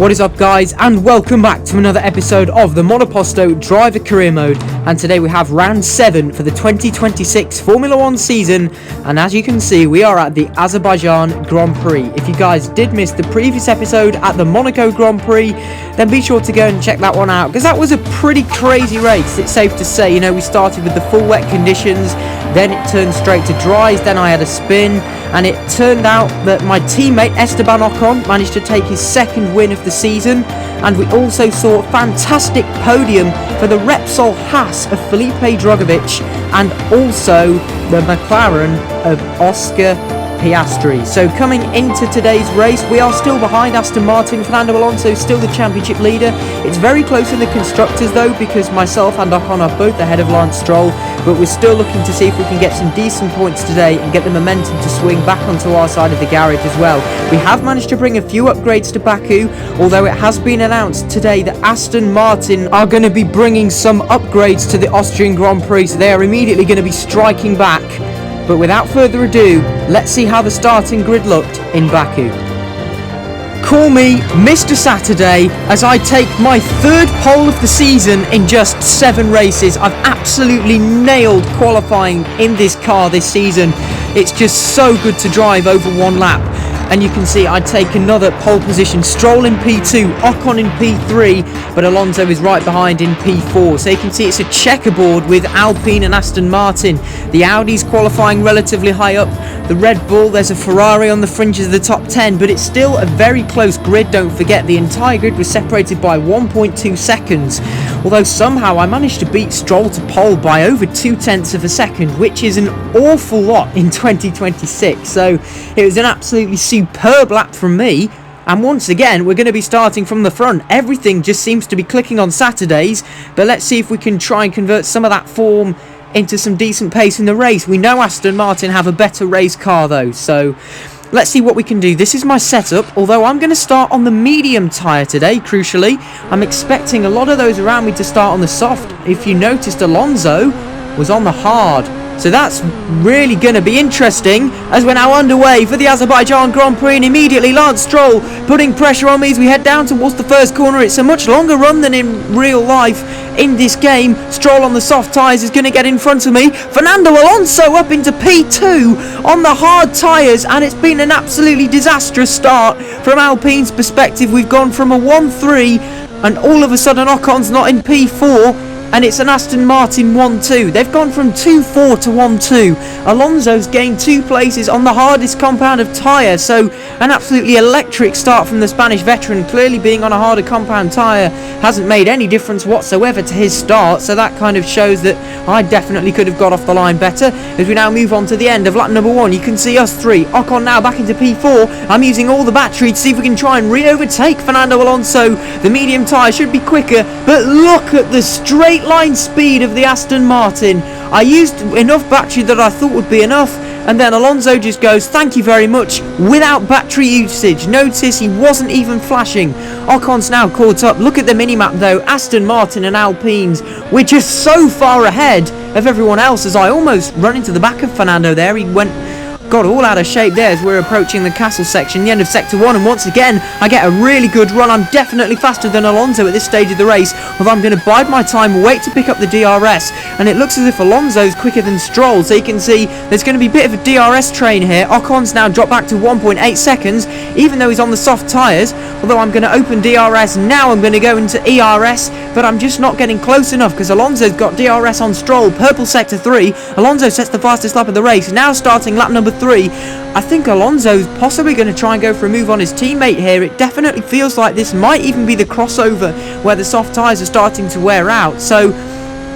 What is up, guys, and welcome back to another episode of the Monoposto Driver Career Mode. And today we have round 7 for the 2026 Formula 1 season, and as you can see, we are at the Azerbaijan Grand Prix. If you guys did miss the previous episode at the Monaco Grand Prix, then be sure to go and check that one out, because that was a pretty crazy race. It's safe to say, we started with the full wet conditions, then it turned straight to dries, then I had a spin, and it turned out that my teammate Esteban Ocon managed to take his second win of the season, and we also saw a fantastic podium for the Repsol Haas of Felipe Drugovich and also the McLaren of Oscar Piastri. So coming into today's race, we are still behind Aston Martin. Fernando Alonso still the championship leader. It's very close in the constructors though, because myself and Ocon are both ahead of Lance Stroll, but we're still looking to see if we can get some decent points today and get the momentum to swing back onto our side of the garage as well. We have managed to bring a few upgrades to Baku, although it has been announced today that Aston Martin are going to be bringing some upgrades to the Austrian Grand Prix, so they are immediately going to be striking back. But without further ado, let's see how the starting grid looked in Baku. Call me Mr. Saturday as I take my third pole of the season in just 7 races. I've absolutely nailed qualifying in this car this season. It's just so good to drive over one lap. And you can see I take another pole position. Stroll in P2, Ocon in P3, but Alonso is right behind in P4. So you can see it's a checkerboard with Alpine and Aston Martin. The Audi's qualifying relatively high up. The Red Bull, there's a Ferrari on the fringes of the top 10, but it's still a very close grid. Don't forget, the entire grid was separated by 1.2 seconds. Although somehow I managed to beat Stroll to pole by over 0.2 of a second, which is an awful lot in 2026. So it was an absolutely superb lap from me. And once again, we're going to be starting from the front. Everything just seems to be clicking on Saturdays, but let's see if we can try and convert some of that form into some decent pace in the race. We know Aston Martin have a better race car though, so let's see what we can do. This is my setup, although I'm going to start on the medium tyre today, crucially. I'm expecting a lot of those around me to start on the soft. If you noticed, Alonso was on the hard. So that's really going to be interesting as we're now underway for the Azerbaijan Grand Prix, and immediately Lance Stroll putting pressure on me as we head down towards the first corner. It's a much longer run than in real life in this game. Stroll on the soft tyres is going to get in front of me. Fernando Alonso up into P2 on the hard tyres, and it's been an absolutely disastrous start from Alpine's perspective. We've gone from a 1-3 and all of a sudden Ocon's not in P4. And it's an Aston Martin 1-2. They've gone from 2-4 to 1-2. Alonso's gained 2 places on the hardest compound of tyre. So an absolutely electric start from the Spanish veteran. Clearly being on a harder compound tyre hasn't made any difference whatsoever to his start. So that kind of shows that I definitely could have got off the line better. As we now move on to the end of lap number 1, you can see us 3. Ocon now back into P4. I'm using all the battery to see if we can try and re-overtake Fernando Alonso. The medium tyre should be quicker, but look at the straight line speed of the Aston Martin. I used enough battery that I thought would be enough, and then Alonso just goes thank you very much without battery usage. Notice he wasn't even flashing. Ocon's now caught up. Look at the minimap though. Aston Martin and Alpines, we're just so far ahead of everyone else, as I almost run into the back of Fernando there. He got all out of shape there as we're approaching the castle section, the end of sector 1, and once again I get a really good run. I'm definitely faster than Alonso at this stage of the race, although I'm going to bide my time, wait to pick up the DRS, and it looks as if Alonso's quicker than Stroll. So you can see there's going to be a bit of a DRS train here. Ocon's now dropped back to 1.8 seconds, even though he's on the soft tyres. Although I'm going to open DRS now, I'm going to go into ERS, but I'm just not getting close enough because Alonso's got DRS on Stroll. Purple sector 3, Alonso sets the fastest lap of the race, now starting lap number 3. I think Alonso's possibly going to try and go for a move on his teammate here. It definitely feels like this might even be the crossover where the soft tyres are starting to wear out. So,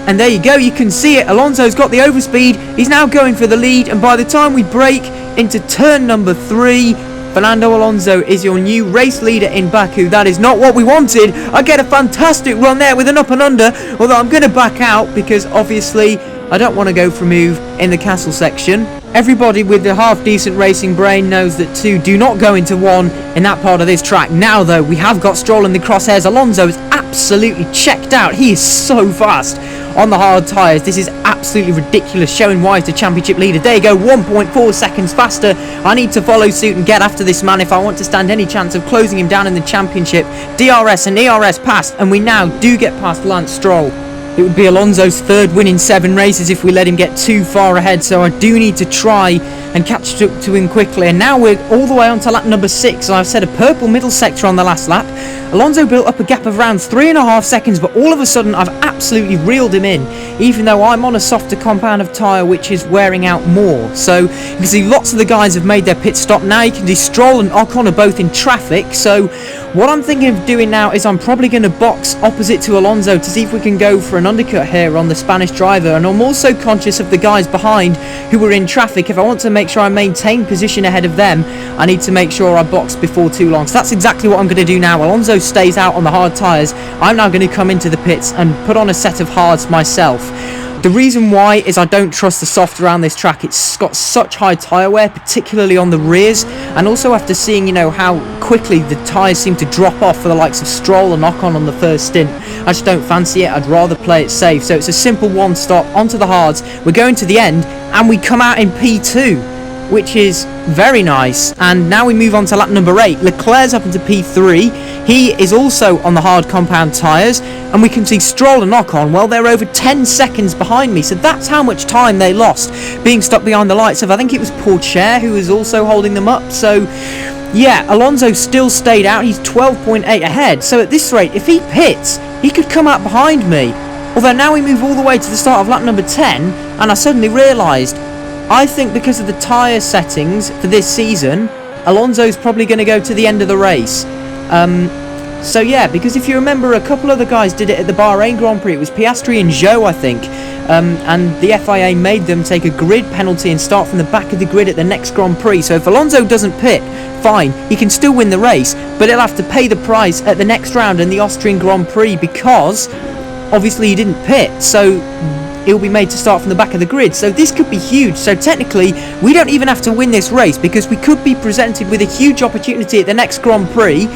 and there you go, you can see it. Alonso's got the overspeed. He's now going for the lead, and by the time we break into turn number 3, Fernando Alonso is your new race leader in Baku. That is not what we wanted. I get a fantastic run there with an up and under, although I'm going to back out because obviously I don't want to go for a move in the castle section. Everybody with a half-decent racing brain knows that 2 do not go into 1 in that part of this track. Now, though, we have got Stroll in the crosshairs. Alonso is absolutely checked out. He is so fast on the hard tyres. This is absolutely absolutely ridiculous, showing why he's the championship leader. There you go, 1.4 seconds faster. I need to follow suit and get after this man if I want to stand any chance of closing him down in the championship. DRS and ERS passed, and we now do get past Lance Stroll. It would be Alonso's third win in 7 races if we let him get too far ahead, so I do need to try and catch up to him quickly. And now we're all the way on to lap number 6, and I've set a purple middle sector on the last lap. Alonso built up a gap of around 3.5 seconds, but all of a sudden I've absolutely reeled him in, even though I'm on a softer compound of tyre which is wearing out more. So you can see lots of the guys have made their pit stop. Now you can see Stroll and Ocon are both in traffic, so what I'm thinking of doing now is I'm probably going to box opposite to Alonso to see if we can go for an undercut here on the Spanish driver. And I'm also conscious of the guys behind who are in traffic. If I want to make sure I maintain position ahead of them, I need to make sure I box before too long. So that's exactly what I'm going to do now. Alonso stays out on the hard tyres. I'm now going to come into the pits and put on a set of hards myself. The reason why is I don't trust the soft around this track. It's got such high tyre wear, particularly on the rears, and also after seeing, how quickly the tyres seem to drop off for the likes of Stroll and Ocon on the first stint, I just don't fancy it. I'd rather play it safe. So it's a simple one stop onto the hards. We're going to the end, and we come out in P2, which is very nice. And now we move on to lap number 8. Leclerc's up into P3. He is also on the hard compound tyres, and we can see Stroll and Ocon, well, they're over 10 seconds behind me, so that's how much time they lost being stuck behind the lights of, I think it was Pourchaire who was also holding them up. So yeah, Alonso still stayed out. He's 12.8 ahead, so at this rate, if he pits, he could come out behind me. Although now we move all the way to the start of lap number 10, and I suddenly realised, I think because of the tyre settings for this season, Alonso's probably going to go to the end of the race. So yeah, because if you remember, a couple of the guys did it at the Bahrain Grand Prix. It was Piastri and Zhou, I think, and the FIA made them take a grid penalty and start from the back of the grid at the next Grand Prix. So if Alonso doesn't pit, fine, he can still win the race, but he'll have to pay the price at the next round in the Austrian Grand Prix because obviously he didn't pit. So he'll be made to start from the back of the grid. So this could be huge. So technically, we don't even have to win this race because we could be presented with a huge opportunity at the next Grand Prix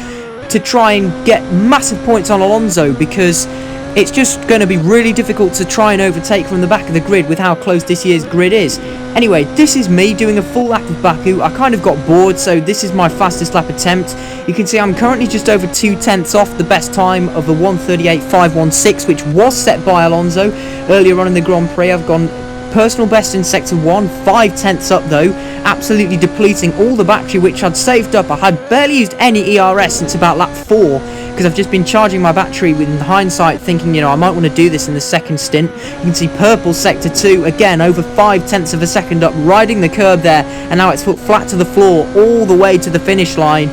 to try and get massive points on Alonso, because it's just going to be really difficult to try and overtake from the back of the grid with how close this year's grid is. Anyway, this is me doing a full lap of Baku. I kind of got bored, so this is my fastest lap attempt. You can see I'm currently just over 2/10 off the best time of the 1:38.516, which was set by Alonso earlier on in the Grand Prix. I've gone personal best in sector 1, 5/10 up though, absolutely depleting all the battery which I'd saved up. I had barely used any ERS since about lap 4 because I've just been charging my battery with hindsight, thinking, I might want to do this in the second stint. You can see purple sector 2, again over 5/10 of a second up, riding the curb there, and now it's put flat to the floor all the way to the finish line.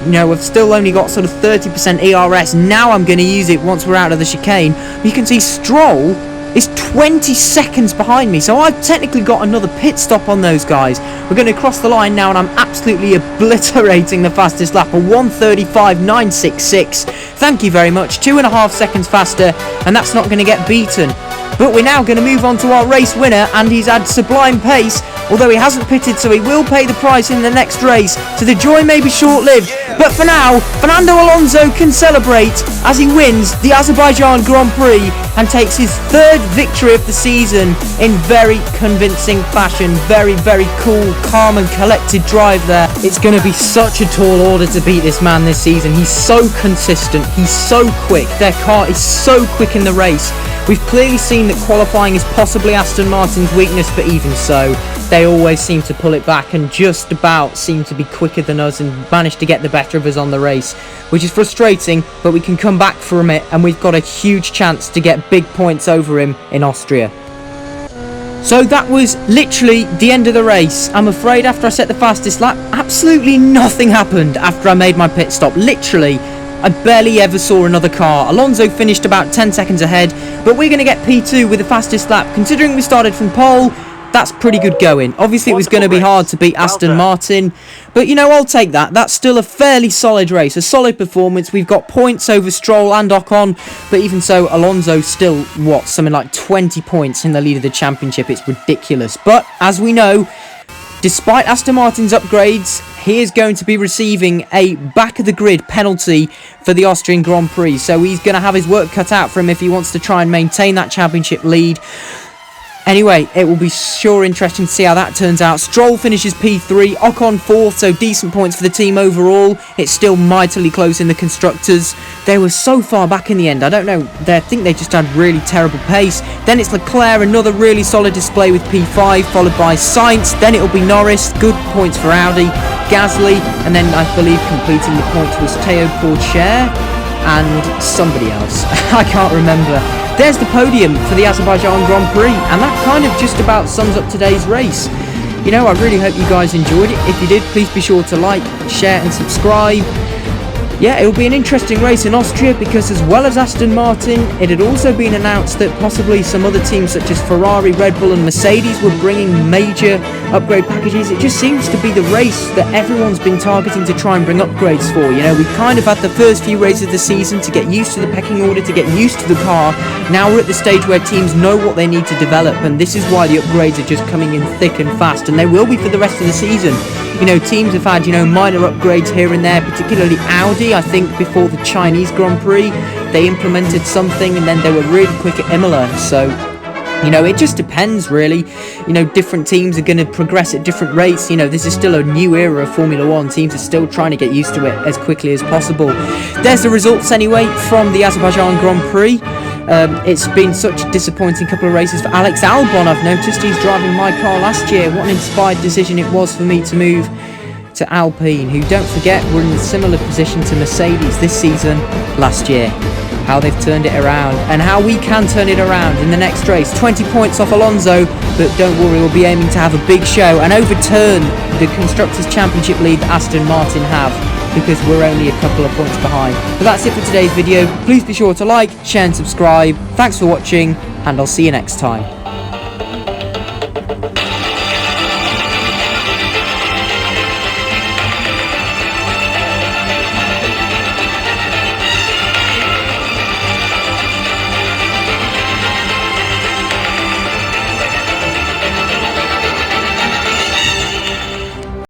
We've still only got sort of 30% ERS. Now I'm going to use it once we're out of the chicane. You can see Stroll is 20 seconds behind me, so I've technically got another pit stop on those guys. We're going to cross the line now, and I'm absolutely obliterating the fastest lap, a 1:35.966. Thank you very much, 2.5 seconds faster, and that's not going to get beaten. But we're now going to move on to our race winner, and he's had sublime pace, although he hasn't pitted, so he will pay the price in the next race, so the joy may be short-lived. But for now, Fernando Alonso can celebrate as he wins the Azerbaijan Grand Prix and takes his 3rd victory of the season in very convincing fashion. Very, very cool, calm and collected drive there. It's going to be such a tall order to beat this man this season. He's so consistent, he's so quick, their car is so quick in the race. We've clearly seen that qualifying is possibly Aston Martin's weakness, but even so, they always seem to pull it back and just about seem to be quicker than us and manage to get the better of us on the race, which is frustrating, but we can come back from it and we've got a huge chance to get big points over him in Austria. So that was literally the end of the race. I'm afraid after I set the fastest lap, absolutely nothing happened after I made my pit stop. Literally, I barely ever saw another car. Alonso finished about 10 seconds ahead, but we're going to get P2 with the fastest lap. Considering we started from pole, that's pretty good going. Obviously, it was going to be hard to beat Aston Martin, but I'll take that. That's still a fairly solid race, a solid performance. We've got points over Stroll and Ocon, but even so, Alonso still, something like 20 points in the lead of the championship. It's ridiculous. But as we know, despite Aston Martin's upgrades, he is going to be receiving a back-of-the-grid penalty for the Austrian Grand Prix. So he's going to have his work cut out for him if he wants to try and maintain that championship lead. Anyway, it will be sure interesting to see how that turns out. Stroll finishes P3, Ocon 4th, so decent points for the team overall. It's still mightily close in the Constructors. They were so far back in the end. I don't know, I think they just had really terrible pace. Then it's Leclerc, another really solid display with P5, followed by Sainz. Then it'll be Norris, good points for Audi, Gasly, and then I believe completing the points was Théo Pourchaire and somebody else. I can't remember. There's the podium for the Azerbaijan Grand Prix, and that kind of just about sums up today's race. You know, I really hope you guys enjoyed it. If you did, please be sure to like, share and subscribe. Yeah, it'll be an interesting race in Austria because as well as Aston Martin, it had also been announced that possibly some other teams such as Ferrari, Red Bull and Mercedes were bringing major upgrade packages. It just seems to be the race that everyone's been targeting to try and bring upgrades for. You know, we've kind of had the first few races of the season to get used to the pecking order, to get used to the car. Now we're at the stage where teams know what they need to develop, and this is why the upgrades are just coming in thick and fast, and they will be for the rest of the season. You know, teams have had, you know, minor upgrades here and there, particularly Audi. I think before the Chinese Grand Prix, they implemented something and then they were really quick at Imola. So, you know, it just depends really. You know, different teams are going to progress at different rates. You know, this is still a new era of Formula One. Teams are still trying to get used to it as quickly as possible. There's the results anyway from the Azerbaijan Grand Prix. It's been such a disappointing couple of races for Alex Albon. I've noticed he's driving my car last year. What an inspired decision it was for me to move to Alpine, who, don't forget, were in a similar position to Mercedes this season last year. How they've turned it around and how we can turn it around in the next race. 20 points off Alonso, but don't worry, we'll be aiming to have a big show and overturn the Constructors' Championship lead that Aston Martin have, because we're only a couple of points behind. But that's it for today's video. Please be sure to like, share and subscribe. Thanks for watching, and I'll see you next time.